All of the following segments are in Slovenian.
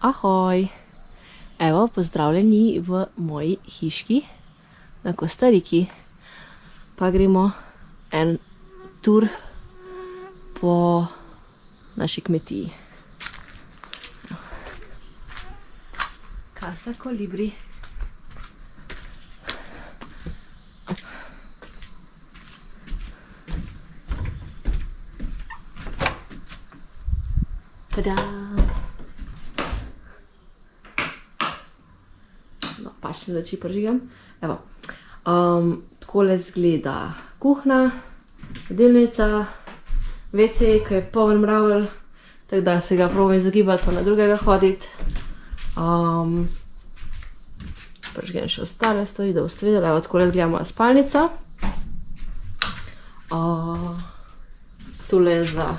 Ahoj! Evo, pozdravljeni v moji hiški na Kostariki. Pa gremo en tur po naši kmetiji. Casa Colibri. Tada! No, pačne luči prižigam. Evo. Takole izgleda kuhna, jedilnica, WC, ki je poln mravelj, tako da se ga probam izogibati, pa na drugega hoditi. Prižgem še ostale stvari, da boste videli. Evo, takole izgleda moja spalnica. Tule je za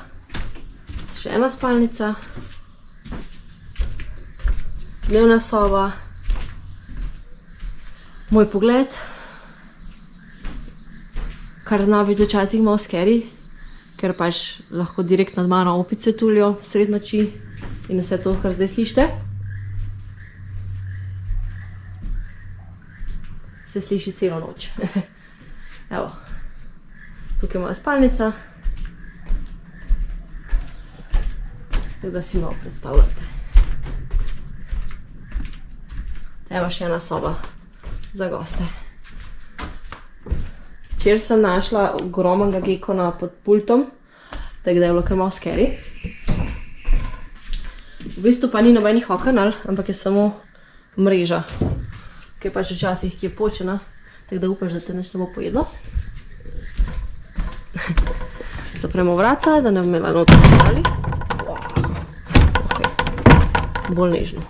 še ena spalnica, dnevna soba, moj pogled, kar zna biti včasih malo scary, ker pač lahko direkt nad mano opice tulijo sred noči in vse to, kar zdaj slišite. Se sliši celo noč. Evo, tukaj je moja spalnica. Tako da si malo predstavljate. Evo še ena soba za goste. Včeraj sem našla ogromnega gekona pod pultom, tako da je bilo kar malo scary. V bistvu pa ni nobenih oken, ampak je samo mreža, ki je pač včasih ki je počena, tako da upaš, da te nič ne bo pojedlo. Zapremo vrata, da ne bo imela noter ostali. Bolj nežno.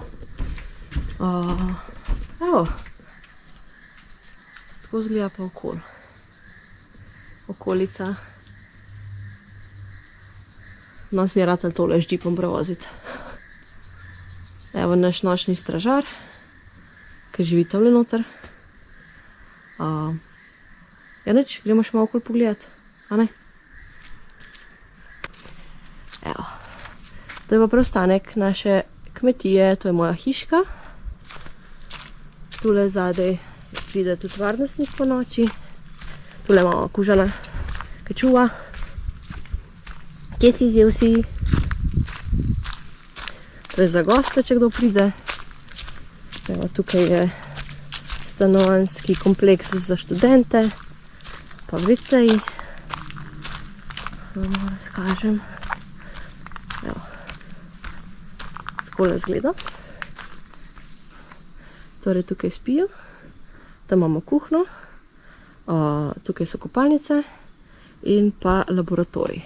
Evo. Tako izgleda pa okolica. Nas mi je ratalo tole z džipom prevoziti. Evo naš nočni stražar, ki živi tamle noter. Ja nič, gremo še malo okoli pogledati, a ne? Evo. To je pa preostanek naše kmetije, to je moja hiška. Tule zadaj pride tudi varnostnik po noči. Tule imamo kužana, ki čuva. Kje si zdaj vsi? To je za goste, če kdo pride. Evo, tukaj je stanovanjski kompleks za študente, pa WC-ji. Malo razkažem. Evo. Takole izgleda. Torej tukaj spijo, tam imamo kuhno, tukaj so kopalnice in pa laboratorij.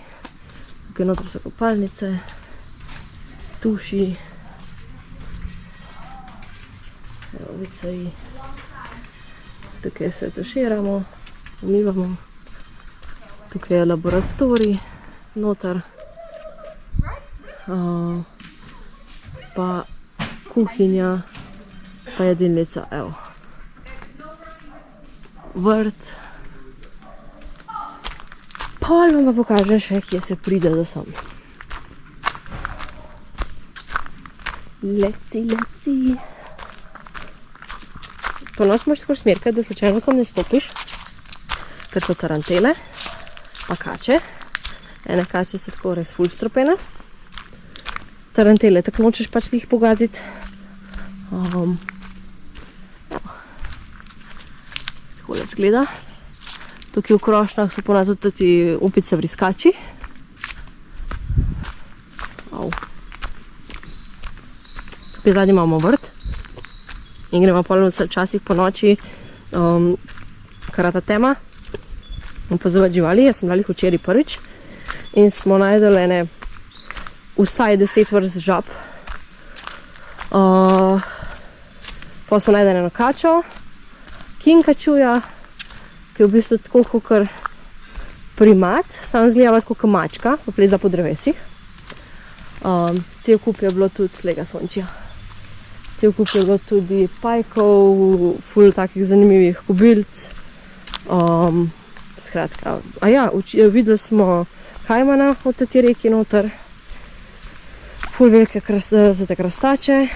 Tukaj noter so kopalnice, tuši, WC-ji. Tukaj se tuširamo, umivamo. Tukaj je laboratorij noter. Pa kuhinja, pa jedilnica, evo. Vrt. Pa vam pa pokažem še, kje se pride do sem. Leci. Po noč moraš skoro smerkati, da slučajno kam ne stopiš, ker so tarantele, pa kače. Ene kače so tako res ful stropene. Tarantele, tako nočeš pač jih pogaziti. Takole izgleda. Tukaj v krošnjah so ponad tudi opice vriskači. Tukaj zadnji imamo vrt. In gremo polno včasih po noči, kar ta tema, opazovati živali. Jaz sem bila jih včeraj prvič in smo najdeli ene vsaj 10 vrst žab. Pa smo najdeli eno kačo, kinkačuja, ki je v bistvu tako kakor primat, sam izgleda tako kot mačka, pa pleza po drevesih. Cel kup je bilo tudi lega sončija. Cel kup je bilo tudi pajkov, ful takih zanimivih kobilc. Skratka, videli smo kajmana v teti reki noter. ful velike zate krastače,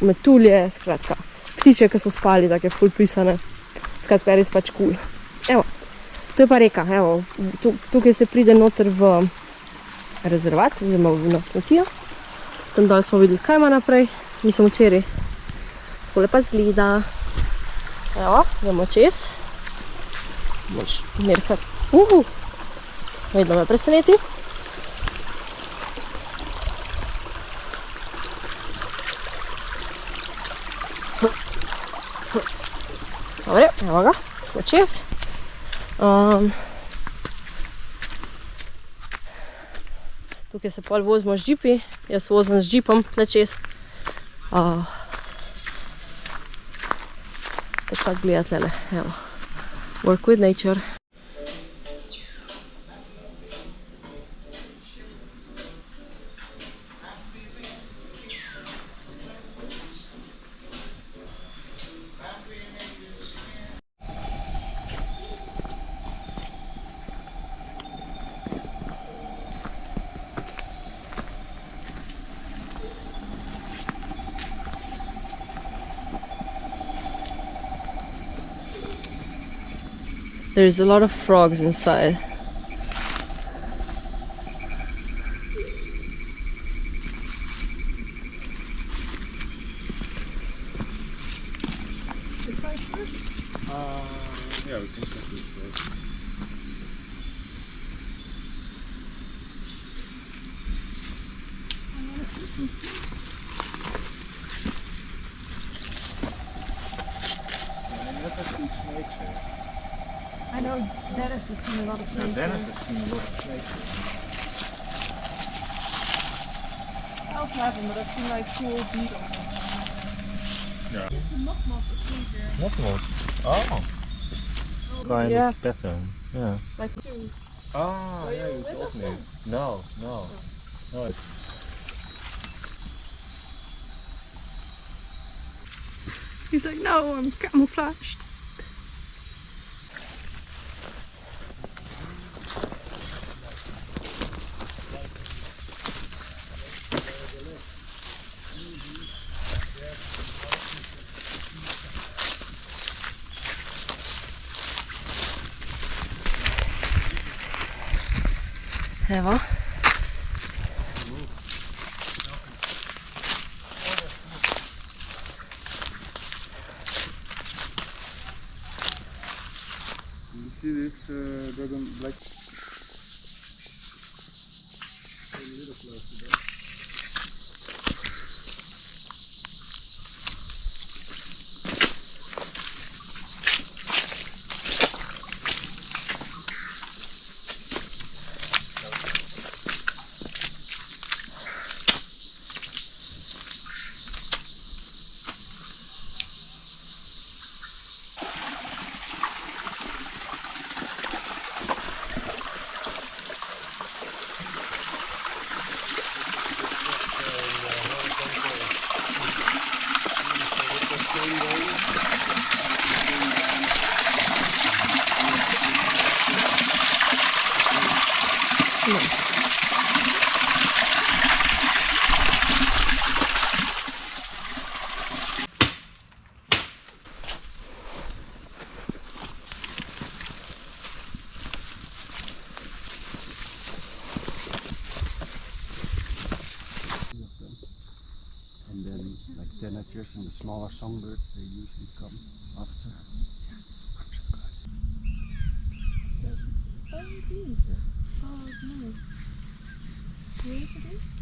metulje, skratka, ptiče, ki so spali, take ful pisane, skratka, res pač cool. Evo, to je pa reka, evo, tukaj se pride noter v rezervat, oziroma na kmetijo. Tam dol smo videli, kaj ima naprej, mislim včeraj. Takole pa zgleda. Evo, gremo čez. Boš merkat. Vedno me preseneti. Dobre, evo ga, smo čez. Tukaj se pol vozimo z džipi, jaz vozim z džipom tle čez. Tako pa zgleda tlele, evo. Work with nature. There's a lot of frogs inside. Yeah, we can check this way. I know Dennis has seen a lot of snakes. Dennis has seen a lot of snakes. I also haven't, but I've seen like cool beetles. Yeah. There's a moth asleep here. What was? Oh. Kind Yeah. of pattern. Yeah. Like two. Ah, Were yeah, you you with told us me. then? No, no. No, He's like, no, I'm camouflaged. Evo. you see this dragon black? And then, like denatures and the smaller songbirds, they usually come after. I'm just glad. Oh, nice. Where is it?